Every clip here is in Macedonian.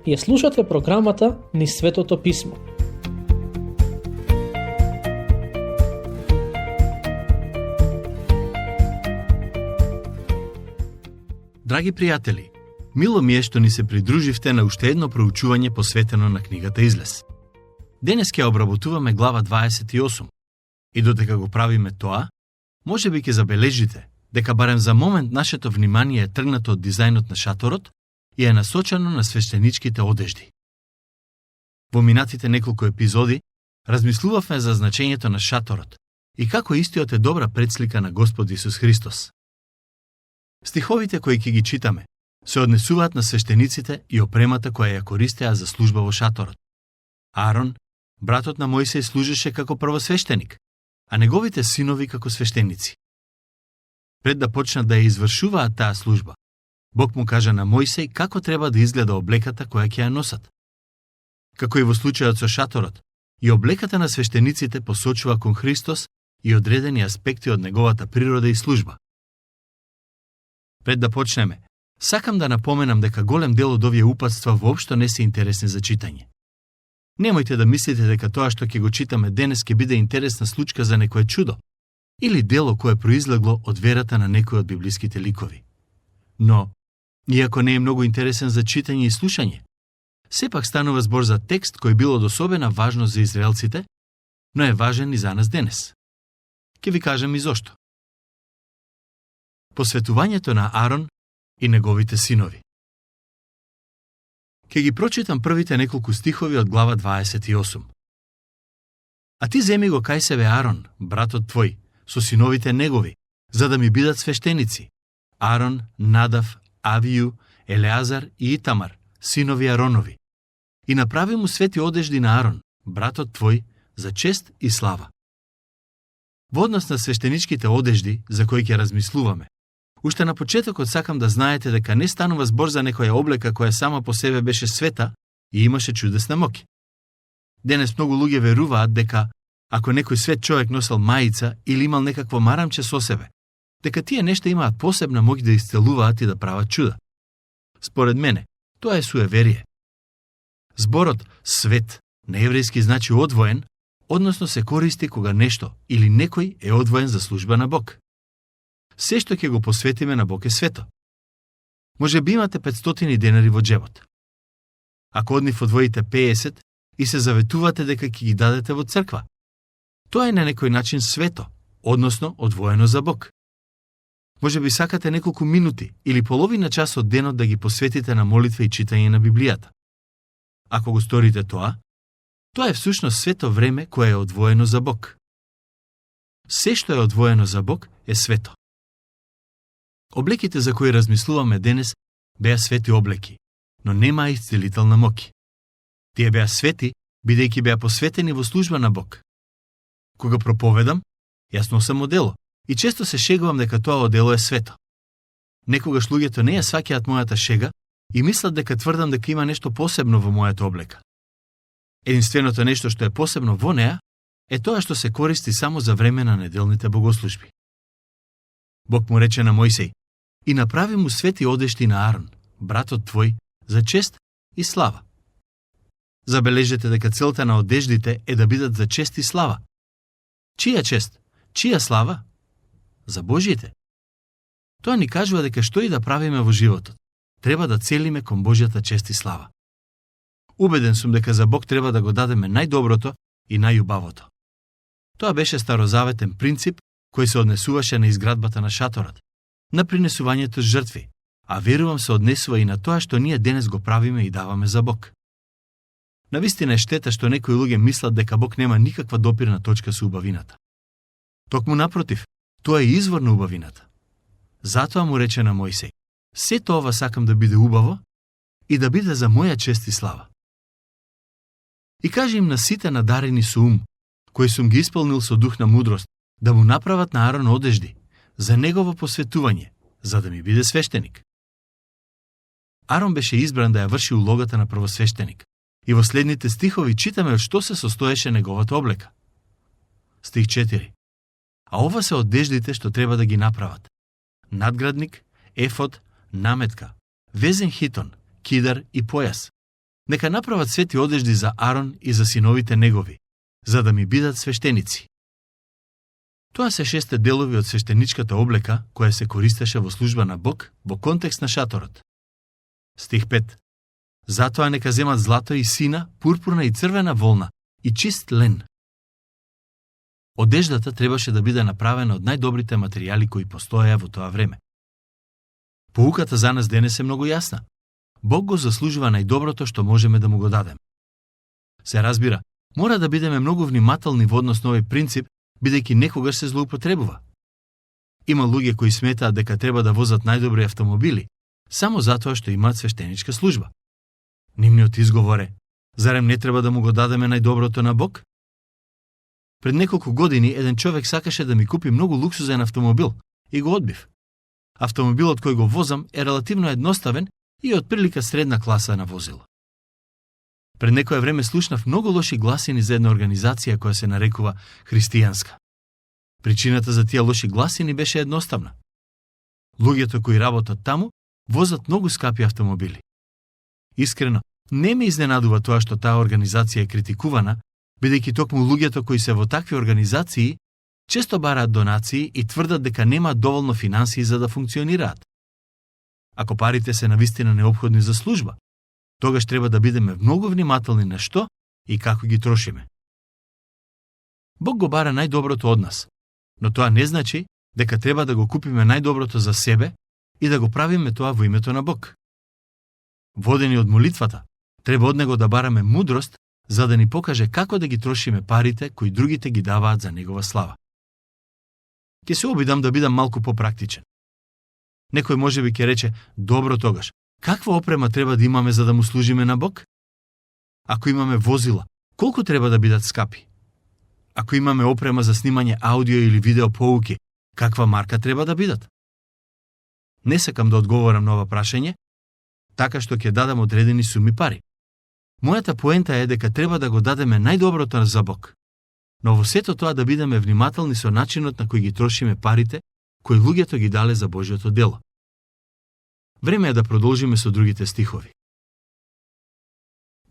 Ја слушате програмата Низ Светото Писмо. Драги пријатели, мило ми е што ни се придруживте на уште едно проучување посветено на книгата Излез. Денес ќе обработуваме глава 28. И додека го правиме тоа, може би ќе забележите дека барем за момент нашето внимание е тргнато од дизајнот на шаторот и е насочено на свештеничките одежди. Во минатите неколку епизоди размислувавме за значењето на шаторот и како истиот е добра предслика на Господ Исус Христос. Стиховите кои ќе ги читаме се однесуваат на свештениците и опремата која ја користеа за служба во шаторот. Аарон, братот на Мојсеј, служеше како првосвештеник, а неговите синови како свештеници. Пред да почнат да ја извршуваат таа служба, Бог му кажа на Мојсеј како треба да изгледа облеката која ќе ја носат. Како и во случајот со шаторот, и облеката на свештениците посочува кон Христос и одредени аспекти од неговата природа и служба. Пред да почнеме, сакам да напоменам дека голем дел од овие упатства воопшто не се интересни за читање. Немојте да мислите дека тоа што ќе го читаме денес ќе биде интересна случка за некое чудо или дело кое произлегло од верата на некој од библиските ликови. Но, иако не е многу интересен за читање и слушање, сепак станува збор за текст кој бил од особена важност за израелците, но е важен и за нас денес. Ќе ви кажам и зошто. Посветувањето на Аарон и неговите синови. Ќе ги прочитам првите неколку стихови од глава 28. А ти земи го кај себе Аарон, братот твој, со синовите негови, за да ми бидат свештеници. Аарон, Надав, Авију, Елеазар и Итамар, синови Аронови. И направи му свети одежди на Аарон, братот твој, за чест и слава. Во однос на свештеничките одежди, за кои ќе размислуваме, уште на почетокот сакам да знаете дека не станува збор за некоја облека која сама по себе беше света и имаше чудесна моќ. Денес многу луѓе веруваат дека ако некој свет човек носел мајица или имал некакво марамче со себе, дека тие нешта имаат посебна моќ да исцелуваат и да прават чуда. Според мене, тоа е суеверие. Зборот свет на еврејски значи одвоен, односно се користи кога нешто или некој е одвоен за служба на Бог. Се што ќе го посветиме на Бог е свето. Може би имате 500 денари во джебот. Ако од нив одвоите 50 и се заветувате дека ќе ги дадете во црква, тоа е на некој начин свето, односно одвоено за Бог. Може би сакате неколку минути или половина час од денот да ги посветите на молитва и читање на Библијата. Ако го сторите тоа е всушност свето време кое е одвоено за Бог. Се што е одвоено за Бог е свето. Облеките за кои размислуваме денес беа свети облеки, но немаа исцелителна моќ. Тие беа свети, бидејќи беа посветени во служба на Бог. Кога проповедам, јас носам одело и често се шегувам дека тоа одело е свето. Некогаш луѓето не ја сваќаат мојата шега и мислат дека тврдам дека има нешто посебно во мојата облека. Единственото нешто што е посебно во неа е тоа што се користи само за време на неделните богослужби. Бог му рече на Мојсеј: и направи му свети одежди на Аарон, братот твој, за чест и слава. Забележете дека целта на одеждите е да бидат за чест и слава. Чија чест? Чија слава? За Божјите. Тоа ни кажува дека што и да правиме во животот, треба да целиме кон Божјата чест и слава. Убеден сум дека за Бог треба да го дадеме најдоброто и најубавото. Тоа беше старозаветен принцип кој се однесуваше на изградбата на шаторот, на принесувањето жртви, а верувам се однесува и на тоа што ние денес го правиме и даваме за Бог. Навистина е штета што некои луѓе мислат дека Бог нема никаква допирна точка со убавината. Токму напротив, тоа е извор на убавината. Затоа му рече на Мојсеј: сето ова сакам да биде убаво и да биде за моја чест и слава. И кажи им на сите надарени со ум, кои сум ги исполнил со дух на мудрост, да му направат на Аарон одежди, за негово посветување, за да ми биде свештеник. Аарон беше избран да ја врши улогата на првосвештеник. И во следните стихови читаме од што се состоеше неговата облека. Стих 4. А ова се одеждите што треба да ги направат: надградник, ефод, наметка, везен хитон, кидар и појас. Нека направат свети одежди за Арон и за синовите негови, за да ми бидат свештеници. Тоа се 6 делови од свештеничката облека која се користеше во служба на Бог во контекст на шаторот. Стих 5. Затоа нека земат злато и сина, пурпурна и црвена волна и чист лен. Одеждата требаше да биде направена од најдобрите материјали кои постоеја во тоа време. Поуката за нас денес е многу јасна. Бог го заслужува најдоброто што можеме да му го дадем. Се разбира, мора да бидеме многу внимателни во однос на овој принцип, бидејќи некогаш се злоупотребува. Има луѓе кои сметаат дека треба да возат најдобри автомобили, само затоа што имаат свештеничка служба. Нивниот изговор е: зарем не треба да му го дадеме најдоброто на Бог? Пред неколку години еден човек сакаше да ми купи многу луксузен автомобил и го одбив. Автомобилот кој го возам е релативно едноставен и од прилика средна класа на возило. Пред некое време слушнав многу лоши гласини за една организација која се нарекува христијанска. Причината за тие лоши гласини беше едноставна. Луѓето кои работат таму возат многу скапи автомобили. Искрено, не ме изненадува тоа што таа организација е критикувана, бидејќи токму луѓето кои се во такви организации често бараат донации и тврдат дека немаат доволно финансии за да функционираат. Ако парите се навистина неопходни за служба, тогаш треба да бидеме многу внимателни на што и како ги трошиме. Бог го бара најдоброто од нас, но тоа не значи дека треба да го купиме најдоброто за себе и да го правиме тоа во името на Бог. Водени од молитвата, треба од него да бараме мудрост за да ни покаже како да ги трошиме парите кои другите ги даваат за негова слава. Ќе се обидам да бидам малку попрактичен. Некој можеби ќе рече: добро тогаш, каква опрема треба да имаме за да му служиме на Бог? Ако имаме возила, колку треба да бидат скапи? Ако имаме опрема за снимање аудио или видео поуки, каква марка треба да бидат? Не сакам да одговорам на ова прашање, така што ќе дадам одредени суми пари. Мојата поента е дека треба да го дадеме најдоброто за Бог. Но во сето тоа да бидеме внимателни со начинот на кој ги трошиме парите, кои луѓето ги дале за Божјото дело. Време е да продолжиме со другите стихови.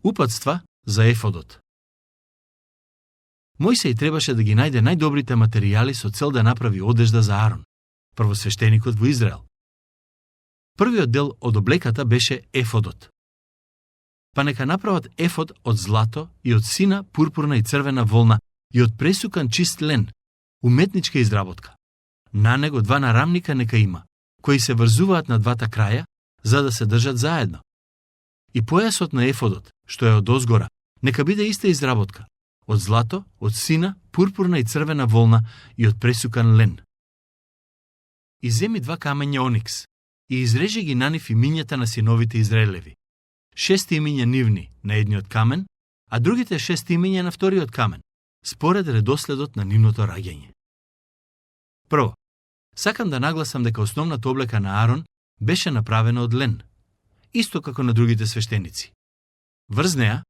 Упатства за ефодот. Мојсеј требаше да ги најде најдобрите материјали со цел да направи одежда за Арон, првосвештеникот во Израел. Првиот дел од облеката беше ефодот. Па нека направат ефод од злато и од сина, пурпурна и црвена волна и од пресукан чист лен, уметничка изработка. На него 2 нарамника нека има, кои се врзуваат на двата краја, за да се држат заедно. И појасот на ефодот, што е од озгора, нека биде иста изработка, од злато, од сина, пурпурна и црвена волна и од пресукан лен. И земи 2 камења оникс и изрежи ги на нив имињата на синовите Израелеви. 6 имиња нивни на едниот камен, а другите 6 имиња на вториот камен, според редоследот на нивното раѓање. Прво, сакам да нагласам дека основната облека на Арон беше направена од лен, исто како на другите свештеници. Врз неа,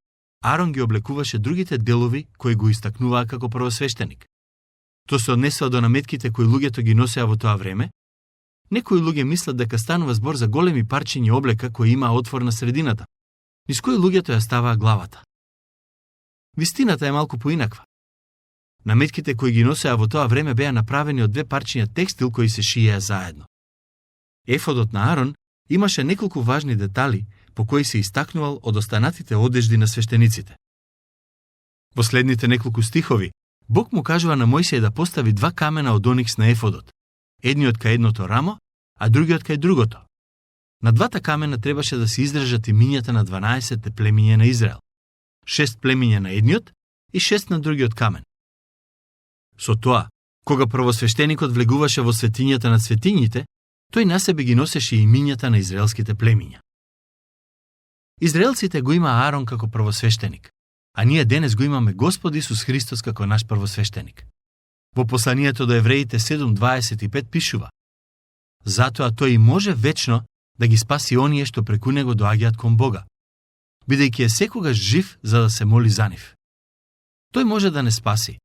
Арон ги облекуваше другите делови кои го истакнуваа како првосвештеник. Тоа се однесува до наметките кои луѓето ги носеа во тоа време. Некои луѓе мислат дека станува збор за големи парчиња облека кои имаа отвор на средината, низ кои луѓето ја ставаа главата. Вистината е малку поинаква. Наметките кои ги носеа во тоа време беа направени од 2 парчиња текстил кои се шиеа заедно. Ефодот на Арон имаше неколку важни детали по кои се истакнувал од останатите одежди на свештениците. Во следните неколку стихови, Бог му кажува на Мојсеј да постави 2 камена од оникс на ефодот, едниот кај едното рамо, а другиот кај другото. На 2 камена требаше да се издржат имињата на 12 племиња на Израел, 6 племиња на едниот и 6 на другиот камен. Со тоа, кога првосвештеникот влегуваше во светињата на светињите, тој на себе ги носеше имињата на израелските племиња. Израелците го има Аарон како првосвештеник, а ние денес го имаме Господ Исус Христос како наш првосвештеник. Во посланието до Евреите 7:25 пишува: затоа тој и може вечно да ги спаси оние што преку него доаѓаат кон Бога, бидејќи е секогаш жив за да се моли за нив. Тој може да не спаси,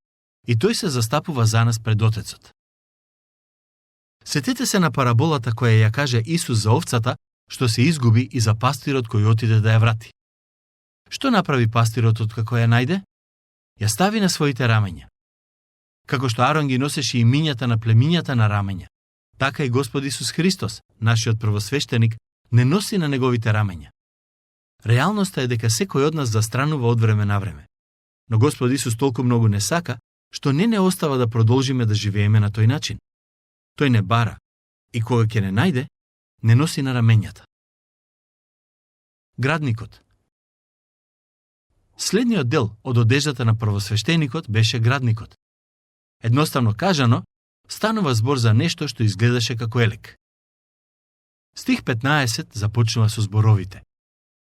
и тој се застапува за нас пред Отецот. Сетете се на параболата која ја каже Исус за овцата, што се изгуби и за пастирот кој отиде да ја врати. Што направи пастирот откако ја најде? Ја стави на своите рамења. Како што Арон ги носеше имињата на племињата на рамења, така и Господ Исус Христос, нашиот првосвештеник, не носи на неговите рамења. Реалноста е дека секој од нас застранува од време на време. Но Господ Исус толку многу не сака, што не остава да продолжиме да живееме на тој начин. Тој не бара и кога ќе не најде, не носи на рамењата. Градникот. Следниот дел од одеждата на првосвештеникот беше градникот. Едноставно кажано, станува збор за нешто што изгледаше како елек. Стих 15 започнува со зборовите.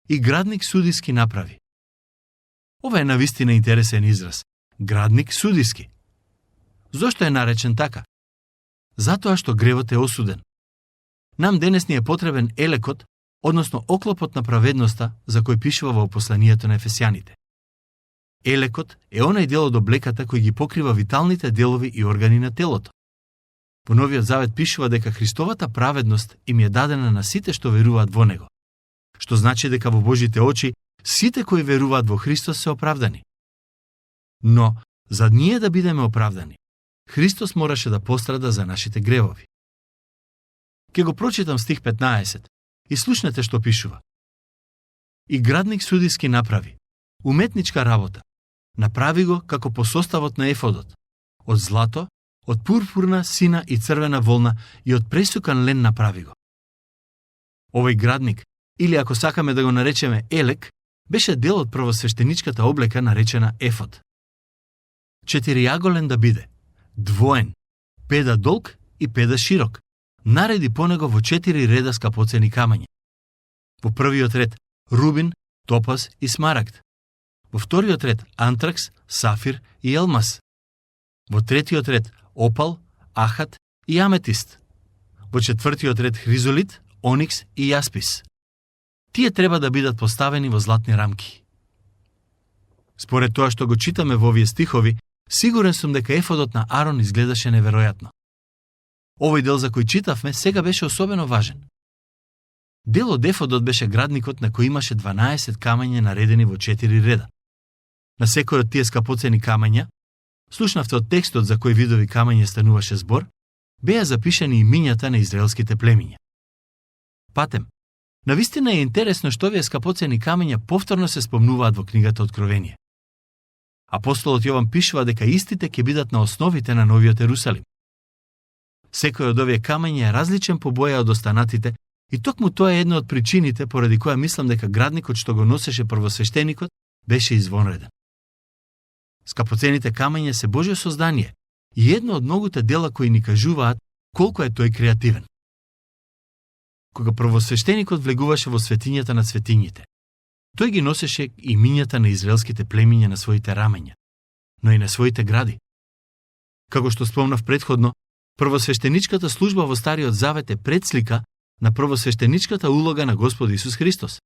И градник судиски направи. Ова е навистина интересен израз. Градник судиски. Зошто е наречен така? Затоа што гревот е осуден. Нам денес ни е потребен елекот, односно оклопот на праведноста за кој пишува во посланието на Ефесјаните. Елекот е онај дел од облеката кој ги покрива виталните делови и органи на телото. Во Новиот Завет пишува дека Христовата праведност им е дадена на сите што веруваат во Него, што значи дека во Божите очи сите кои веруваат во Христос се оправдани. Но, за ние да бидеме оправдани, Христос мораше да пострада за нашите гревови. Ке го прочитам стих 15 и слушнете што пишува. И градник судиски направи, уметничка работа, направи го како по составот на ефодот, од злато, од пурпурна, сина и црвена волна и од пресукан лен направи го. Овој градник, или ако сакаме да го наречеме елек, беше дел од првосвештеничката облека наречена ефод. Четириаголен да биде, двоен, педа долг и педа широк, нареди по него во 4 реда скапоцени камења. Во првиот ред рубин, топаз и смарагд. Во вториот ред антракс, сафир и елмас. Во третиот ред опал, ахат и аметист. Во четвртиот ред хризолит, оникс и јаспис. Тие треба да бидат поставени во златни рамки. Според тоа што го читаме во овие стихови, сигурен сум дека ефодот на Арон изгледаше неверојатно. Овој дел за кој читавме сега беше особено важен. Дел од ефодот беше градникот на кој имаше 12 камења наредени во 4 реда. На секој од тие скапоцени камења, слушнавте од текстот за кој видови камења стануваше збор, беа запишани имињата на израелските племиња. Патем, навистина е интересно што овие скапоцени камења повторно се спомнуваат во книгата Откровение. Апостолот Јован пишува дека истите ќе бидат на основите на новиот Ерусалим. Секој од овие камења е различен по боја од останатите и токму тоа е една од причините поради која мислам дека градникот што го носеше првосвештеникот беше извонреден. Скапоцените камења се Божјо создание и едно од многуте дела кои ни кажуваат колку е тој креативен. Кога првосвештеникот влегуваше во светињата на светињите, тој ги носеше имињата на израелските племиња на своите рамења, но и на своите гради. Како што спомнав претходно, првосвештеничката служба во Стариот Завет е предслика на првосвештеничката улога на Господ Исус Христос.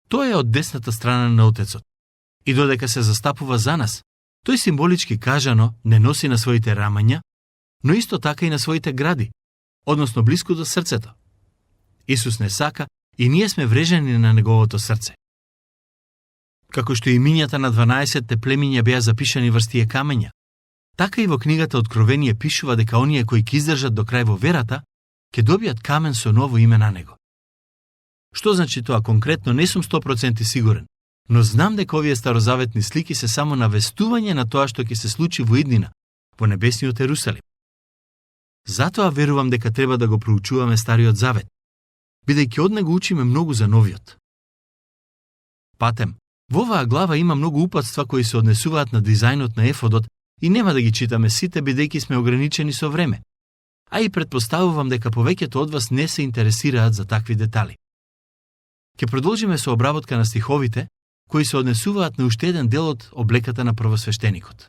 Тој е од десната страна на Отецот. И додека се застапува за нас, тој символички кажано не носи на своите рамења, но исто така и на своите гради, односно блиску до срцето. Исус не сака и ние сме врежени на неговото срце. Како што имињата на 12 племиња беа запишани врз тие камења, така и во книгата Откровение пишува дека оние кои ќе издржат до крај во верата, ќе добијат камен со ново име на него. Што значи тоа конкретно, не сум 100% сигурен, но знам дека овие старозаветни слики се само навестување на тоа што ќе се случи во иднина, во небесниот Ерусалим. Затоа верувам дека треба да го проучуваме Стариот Завет, бидејќи од него учиме многу за новиот. Патем, во оваа глава има многу упатства кои се однесуваат на дизајнот на ефодот и нема да ги читаме сите бидејќи сме ограничени со време, а и претпоставувам дека повеќето од вас не се интересираат за такви детали. Ке продолжиме со обработка на стиховите, кои се однесуваат на уште еден дел од облеката на првосвештеникот.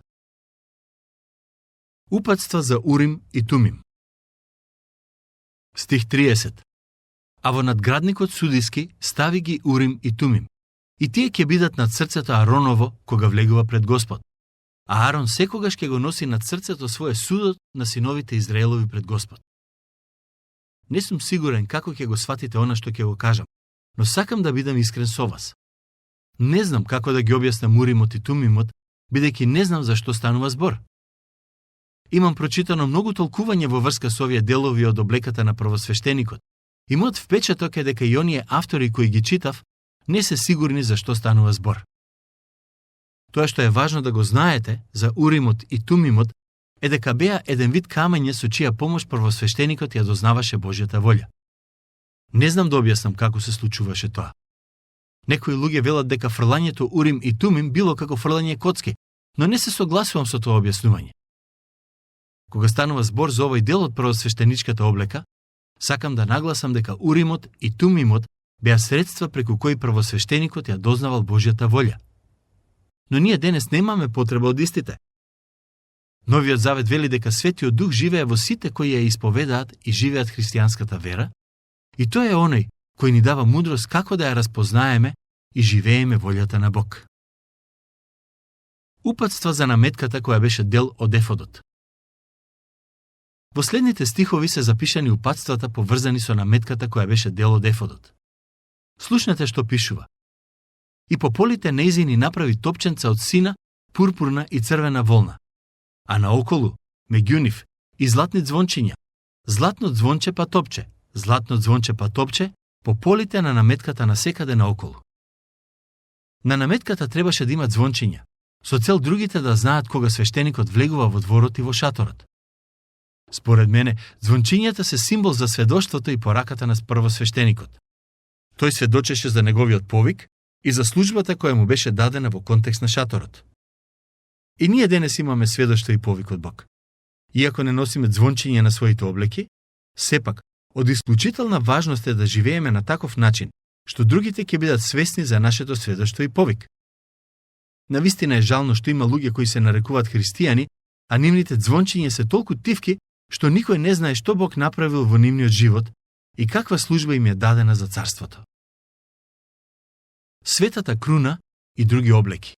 Упатства за Урим и Тумим. Стих 30. А во надградникот судиски стави ги Урим и Тумим, и тие ќе бидат над срцето Ароново кога влегува пред Господ. А Арон секогаш ќе го носи над срцето свое судот на синовите Израелови пред Господ. Не сум сигурен како ќе го сватите она што ќе го кажам, но сакам да бидам искрен со вас. Не знам како да ги објаснам Уримот и Тумимот, бидејќи не знам за што станува збор. Имам прочитано многу толкување во врска со овие делови од облеката на првосвештеникот. И мојот впечаток е дека и оние автори кои ги читав не се сигурни за што станува збор. Тоа што е важно да го знаете за Уримот и Тумимот е дека беа еден вид камење со чија помош првосвештеникот ја дознаваше Божјата волја. Не знам да објаснам како се случуваше тоа. Некои луѓе велат дека фрлањето Урим и Тумим било како фрлање коцки, но не се согласувам со тоа објаснување. Кога станува збор за овој дел од првосвештеничката облека, сакам да нагласам дека Уримот и Тумимот беа средства преку кои првосвештеникот ја дознавал Божјата волја. Но ние денес немаме потреба од истите. Новиот завет вели дека Светиот Дух живее во сите кои ја исповедаат и живеат христијанската вера, и тој е оној кој ни дава мудрост како да ја разпознаеме и живееме волјата на Бог. Упатства за наметката која беше дел од ефодот. Во следните стихови се запишани упатствата поврзани со наметката која беше дел од ефодот. Слушнете што пишува. И по полите нејзини направи топченца од сина, пурпурна и црвена волна, а наоколу меѓунив и златни звончиња, златно звонче па топче, златно звонче па топче, по полите на наметката насекаде наоколу. На наметката требаше да има звончиња, со цел другите да знаат кога свештеникот влегува во дворот и во шаторот. Според мене, звончињата се символ за сведоштвото и пораката на првосвештеникот. Тој сведочеше за неговиот повик и за службата која му беше дадена во контекст на шаторот. И ние денес имаме сведоштво и повик од Бог. Иако не носиме звончиња на своите облеки, сепак, од исклучителна важност е да живееме на таков начин, што другите ќе бидат свесни за нашето сведоштво и повик. Навистина е жално што има луѓе кои се нарекуваат христијани, а нивните звончиња се толку тивки, што никој не знае што Бог направил во нивниот живот и каква служба им е дадена за царството. Светата круна и други облеки.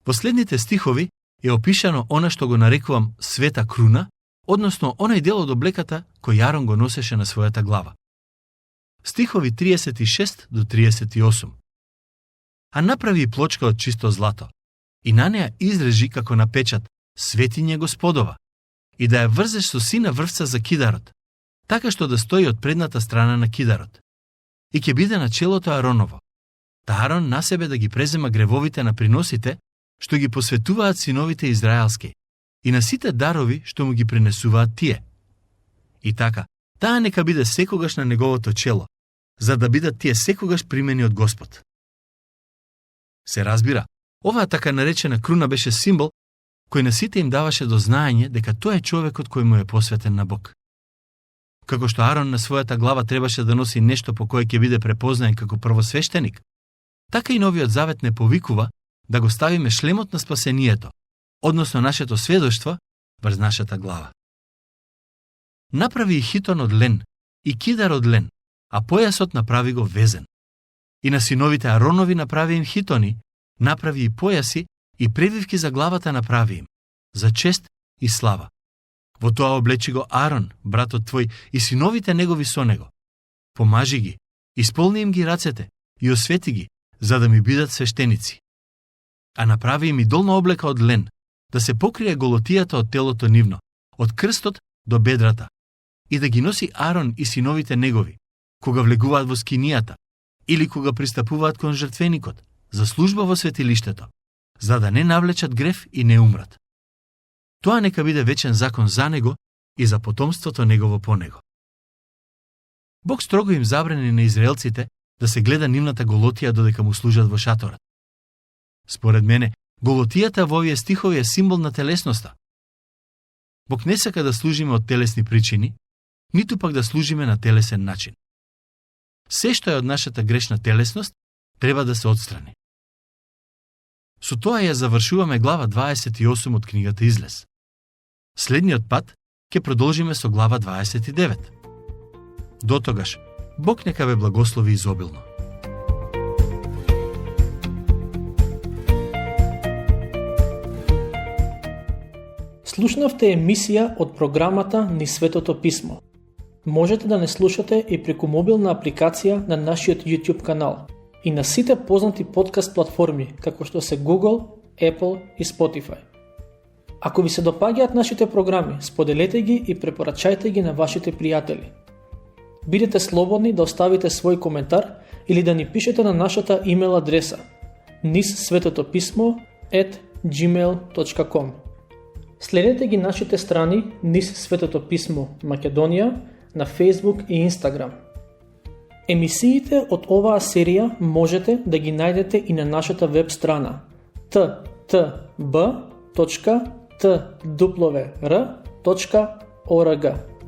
Во следните стихови е опишано она што го нарекувам света круна, односно онај дел од облеката кој Арон го носеше на својата глава. Стихови 36 до 38. А направи и плочка од чисто злато, и на неја изрежи како на печат Светиње Господова, и да ја врзеш со сина врвца за кидарот, така што да стои од предната страна на кидарот. И ќе биде на челото Ароново. Та Арон на себе да ги презема гревовите на приносите, што ги посветуваат синовите израелски, и на сите дарови што му ги принесуваат тие. И така, таа нека биде секогаш на неговото чело, за да бидат тие секогаш примени од Господ. Се разбира, оваа така наречена круна беше символ кој на сите им даваше до знаење дека тој е човекот кој му е посветен на Бог. Како што Арон на својата глава требаше да носи нешто по кое ќе биде препознаен како првосвештеник, така и Новиот Завет не повикува да го ставиме шлемот на спасението, односно нашето сведоштво, врз нашата глава. Направи и хитон од лен, и кидар од лен, а појасот направи го везен. И на синовите Аронови направи им хитони, направи и појаси, и превивки за главата направи им, за чест и слава. Во тоа облечи го Арон, братот твој, и синовите негови со него. Помажи ги, исполни им ги рацете и освети ги, за да ми бидат свештеници. А направи им и долна облека од лен, да се покрие голотијата од телото нивно, од крстот до бедрата, и да ги носи Арон и синовите негови, кога влегуваат во скинијата, или кога пристапуваат кон жртвеникот, за служба во светилиштето, за да не навлечат грев и не умрат. Тоа нека биде вечен закон за него и за потомството негово по него. Бог строго им забрани на израелците да се гледа нивната голотија додека му служат во шаторот. Според мене, голотијата во овие стихови е символ на телесноста. Бог не сака да служиме од телесни причини, ниту пак да служиме на телесен начин. Се што е од нашата грешна телесност треба да се отстрани. Со тоа ја завршуваме глава 28 од книгата Излез. Следниот пат ќе продолжиме со глава 29. Дотогаш, Бог нека ве благослови изобилно. Слушнавте емисија од програмата Ни Светото Писмо. Можете да не слушате и преку мобилна апликација на нашиот YouTube канал. и на сите познати подкаст платформи, како што се Google, Apple и Spotify. Ако ви се допаѓаат нашите програми, споделете ги и препорачајте ги на вашите пријатели. Бидете слободни да оставите свој коментар или да ни пишете на нашата имейл адреса nissvetotopисmo@gmail.com. Следете ги нашите страни Низ Светото писмо Македонија на Facebook и Instagram. Емисиите од оваа серија можете да ги најдете и на нашата веб страна ttb.twr.org.